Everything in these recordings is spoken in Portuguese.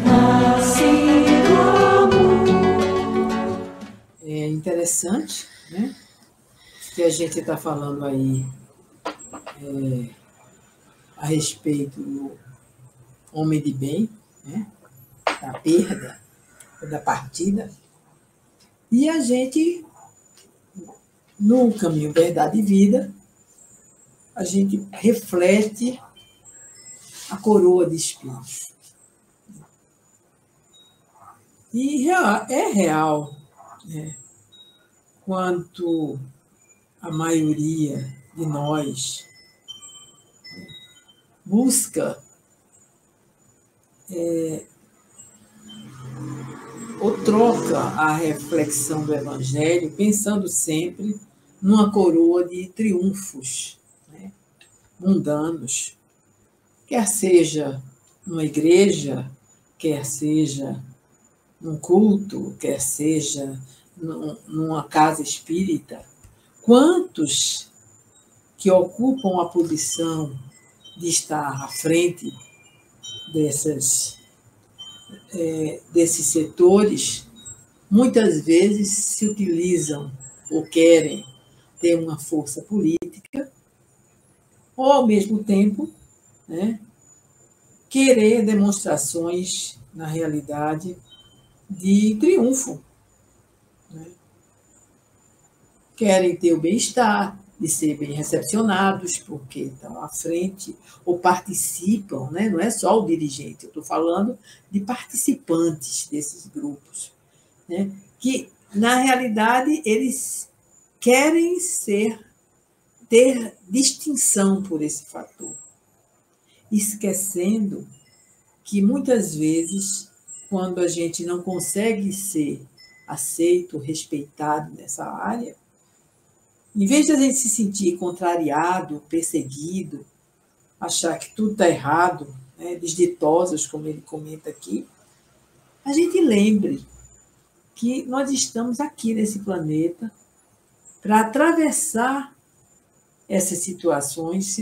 nasce do amor. É interessante, né? Que a gente está falando aí a respeito do homem de bem, né? Da perda, da partida, e a gente, no caminho Verdade e Vida, a gente reflete a coroa de espinhos. E é real, né? Quanto a maioria de nós busca ou troca a reflexão do Evangelho pensando sempre numa coroa de triunfos, né, mundanos, quer seja numa igreja, quer seja num culto, quer seja numa casa espírita. Quantos que ocupam a posição de estar à frente desses setores, muitas vezes se utilizam ou querem ter uma força política, ou, ao mesmo tempo, né, querer demonstrações, na realidade, de triunfo. Né? Querem ter o bem-estar, de ser bem recepcionados, porque estão à frente, ou participam, né? Não é só o dirigente, eu estou falando de participantes desses grupos, né? Que, na realidade, eles querem ter distinção por esse fator, esquecendo que, muitas vezes, quando a gente não consegue ser aceito, respeitado nessa área, em vez de a gente se sentir contrariado, perseguido, achar que tudo está errado, né, desditosos, como ele comenta aqui, a gente lembre que nós estamos aqui nesse planeta para atravessar essas situações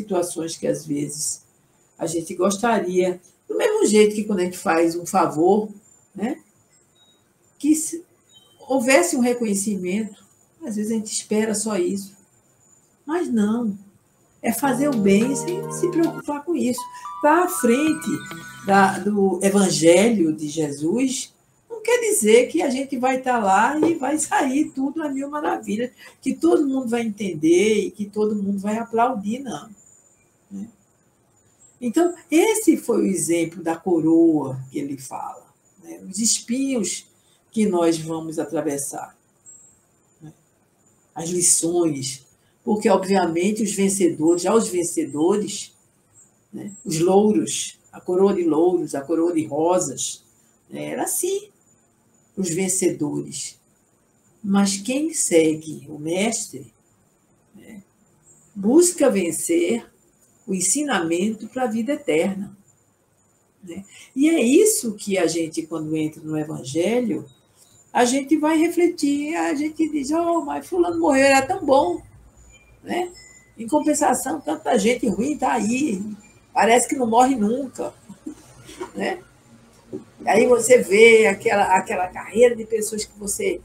que às vezes a gente gostaria, do mesmo jeito que quando a gente faz um favor, né, que houvesse um reconhecimento. Às vezes a gente espera só isso. Mas não. É fazer o bem sem se preocupar com isso. Estar à frente do Evangelho de Jesus não quer dizer que a gente vai estar lá e vai sair tudo a mil maravilhas, que todo mundo vai entender e que todo mundo vai aplaudir, não. Então, esse foi o exemplo da coroa que ele fala, né? Os espinhos que nós vamos atravessar, né? As lições, porque, obviamente, os vencedores, né? Os louros, a coroa de louros, a coroa de rosas, né? Era assim, os vencedores. Mas quem segue o mestre, né, busca vencer o ensinamento para a vida eterna. Né? E é isso que a gente, quando entra no Evangelho, a gente vai refletir, a gente diz, mas fulano morreu, era tão bom. Né? Em compensação, tanta gente ruim está aí, parece que não morre nunca. Né? Aí você vê aquela carreira de pessoas que você,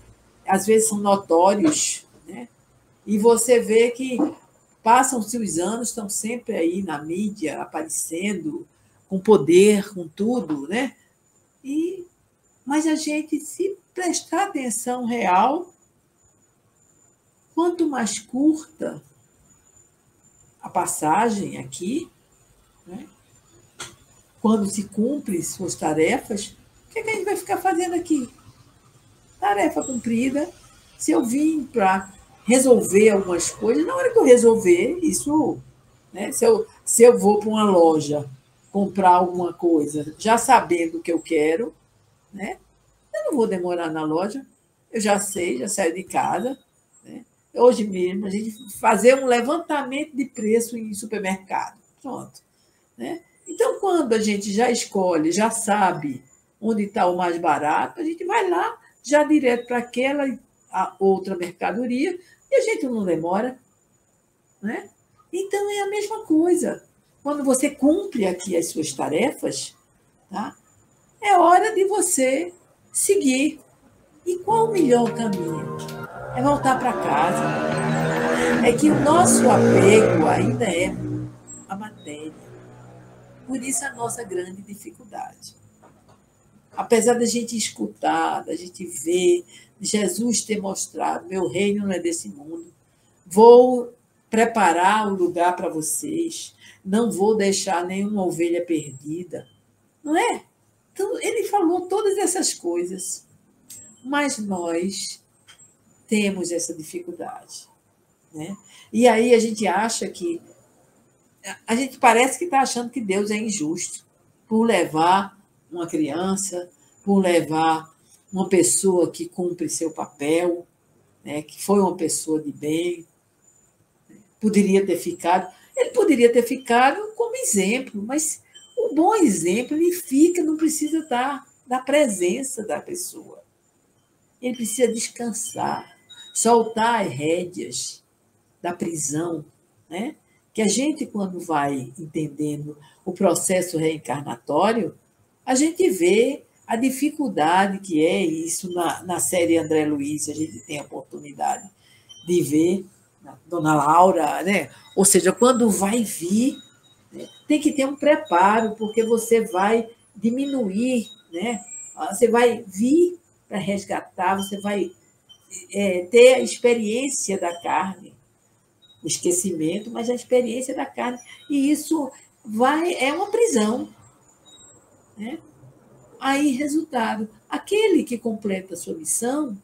às vezes, são notórios, né? E você vê que passam-se os anos, estão sempre aí na mídia, aparecendo, com poder, com tudo, né? Mas a gente, se prestar atenção real, quanto mais curta a passagem aqui, né? Quando se cumpre suas tarefas, o que a gente vai ficar fazendo aqui? Tarefa cumprida. Se eu vim para resolver algumas coisas, na hora que eu resolver isso, né? Se eu vou para uma loja comprar alguma coisa, já sabendo o que eu quero, né? Eu não vou demorar na loja, eu já sei, já saio de casa. Né? Hoje mesmo, a gente fazer um levantamento de preço em supermercado. Pronto. Né? Então, quando a gente já escolhe, já sabe onde está o mais barato, a gente vai lá, já direto para a outra mercadoria, e a gente não demora. Né? Então, é a mesma coisa. quando você cumpre aqui as suas tarefas, tá? É hora de você seguir. E qual o melhor caminho? É voltar para casa. É que o nosso apego ainda é a matéria. Por isso a nossa grande dificuldade. Apesar da gente escutar, da gente ver, Jesus ter mostrado, meu reino não é desse mundo. Vou preparar o lugar para vocês. Não vou deixar nenhuma ovelha perdida. Não é? Então, ele falou todas essas coisas. Mas nós temos essa dificuldade. Né? E aí a gente acha que. A gente parece que está achando que Deus é injusto por levar uma criança, por levar uma pessoa que cumpre seu papel, né, que foi uma pessoa de bem, poderia ter ficado. Ele poderia ter ficado como exemplo, mas o bom exemplo ele fica, não precisa estar na presença da pessoa. Ele precisa descansar, soltar as rédeas da prisão, né? Que a gente, quando vai entendendo o processo reencarnatório, a gente vê a dificuldade que é isso na série André Luiz, a gente tem a oportunidade de ver, Dona Laura, né? Ou seja, quando vai vir, né? Tem que ter um preparo, porque você vai diminuir, né? Você vai vir para resgatar, você vai ter a experiência da carne, o esquecimento, mas a experiência da carne. E isso é uma prisão. Né? Aí, resultado, aquele que completa a sua missão,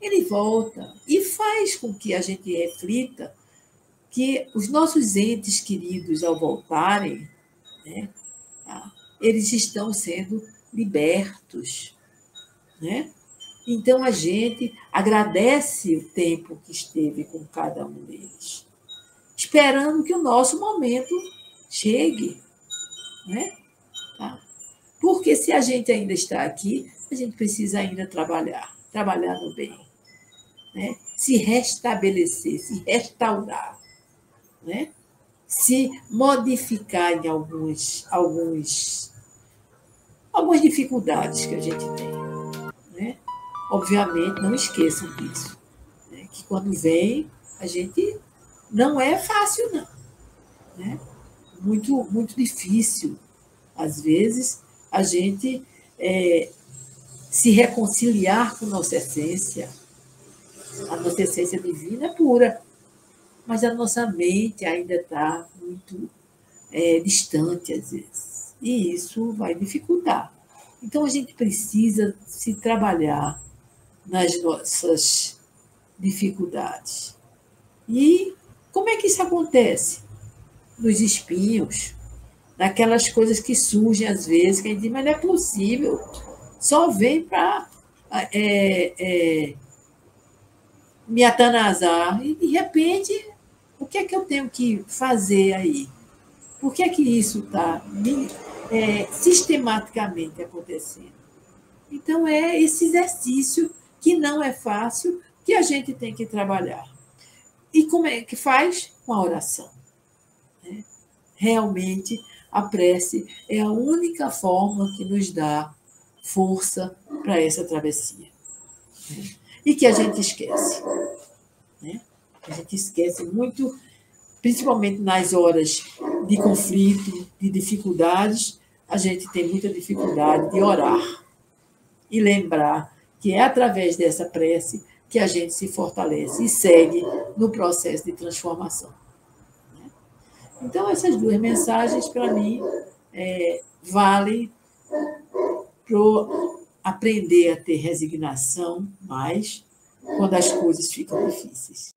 ele volta e faz com que a gente reflita que os nossos entes queridos, ao voltarem, né, tá, eles estão sendo libertos. Né? Então, a gente agradece o tempo que esteve com cada um deles, esperando que o nosso momento chegue. Né? Tá? Porque se a gente ainda está aqui, a gente precisa ainda trabalhar no bem, né? Se restabelecer, se restaurar, né? Se modificar em algumas dificuldades que a gente tem. Né? Obviamente, não esqueçam disso, né? Que quando vem, a gente não é fácil, não. Né? Muito, muito difícil. Às vezes, a gente se reconciliar com nossa essência. A nossa essência divina é pura, mas a nossa mente ainda está muito distante, às vezes. E isso vai dificultar. Então, a gente precisa se trabalhar nas nossas dificuldades. E como é que isso acontece? Nos espinhos, naquelas coisas que surgem às vezes, que a gente diz, mas não é possível, só vem para me atanasar. E, de repente, o que é que eu tenho que fazer aí? Por que é que isso está sistematicamente acontecendo? Então, é esse exercício que não é fácil, que a gente tem que trabalhar. E como é que faz? Com a oração. Né? Realmente, a prece é a única forma que nos dá força para essa travessia. Né? E que a gente esquece. Né? A gente esquece muito, principalmente nas horas de conflito, de dificuldades, a gente tem muita dificuldade de orar e lembrar que é através dessa prece que a gente se fortalece e segue no processo de transformação. Então, essas duas mensagens, para mim, valem para aprender a ter resignação mais quando as coisas ficam difíceis.